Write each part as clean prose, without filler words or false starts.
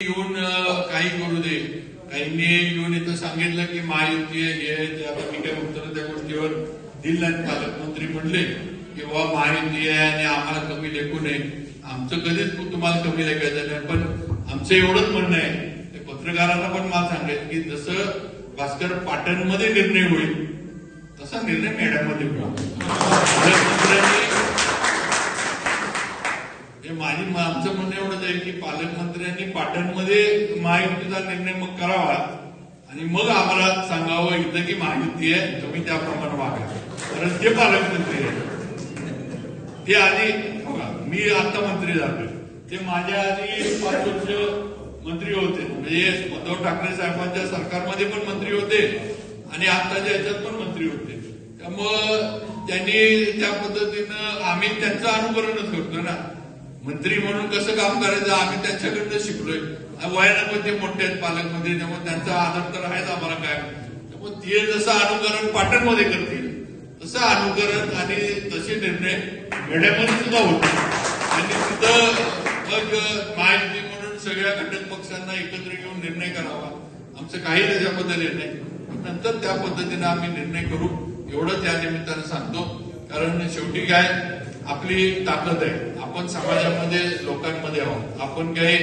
येऊन काही करू दे, काहींनी येऊन इथं सांगितलं की महायुती हे ते. आता मी काय उत्तर त्या गोष्टीवर दिलं नाही. पालकमंत्री म्हणले की बाबा महायुती आहे आणि आम्हाला कमी लेखू नये. आमचं कधीच तुम्हाला कमी लेखायचं नाही, पण आमचं एवढंच म्हणणं आहे, ते पत्रकारांना पण मला सांगायचं की जसं भास्कर पाटणमध्ये निर्णय होईल तसा निर्णय मेढ्यामध्ये होईल. आमचं म्हणणं एवढंच आहे की पालकमंत्र्यांनी पाटणमध्ये महायुतीचा निर्णय मग करावा आणि मग आम्हाला सांगावं इथं की महायुती आहे, तुम्ही त्याप्रमाणे वागा. कारण ते पालकमंत्री आहे. ते आधी मी आता मंत्री झालो, ते माझ्या आधी 5 वर्ष मंत्री होते. म्हणजे उद्धव ठाकरे साहेबांच्या सरकारमध्ये पण मंत्री होते आणि आताच्या याच्यात पण मंत्री होते. त्यामुळं त्यांनी त्या पद्धतीनं आम्ही त्यांचं अनुकरणच करतो ना. मंत्री म्हणून कसं काम करायचं आम्ही त्यांच्याकडनं शिकलोय. वयानं पण ते मोठे आहेत पालकमंत्री, त्यामुळे त्यांचा आदर तर आहेच आम्हाला काय. त्यामुळे ते जसं अनुकरण पाटणमध्ये करतील तसं अनुकरण आणि तसे निर्णय मेढ्यामध्ये सुद्धा होते. आणि तिथं मग महायुती म्हणून सगळ्या घटक पक्षांना एकत्र घेऊन निर्णय करावा. आमचं काही त्याच्याबद्दल निर्णय नंतर त्या पद्धतीने आम्ही निर्णय करू, एवढं त्या निमित्तानं सांगतो. कारण शेवटी काय आपली ताकद आहे, आपण समाजामध्ये लोकांमध्ये आहोत. आपण काही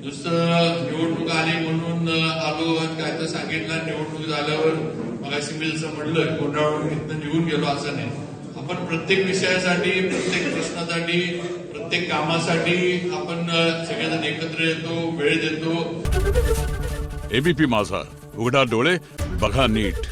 नुसतं निवडणूक आली म्हणून आलो आणि काय तर सांगितलं, निवडणूक झाल्यावर मगाशी मी जसं म्हणलं गोंधळून इथनं निघून गेलो असं नाही. आपण प्रत्येक विषयासाठी, प्रत्येक प्रश्नासाठी, प्रत्येक कामासाठी आपण सगळेजण एकत्र येतो, वेळ देतो. एबीपी माझा, उघडा डोळे बघा नीट.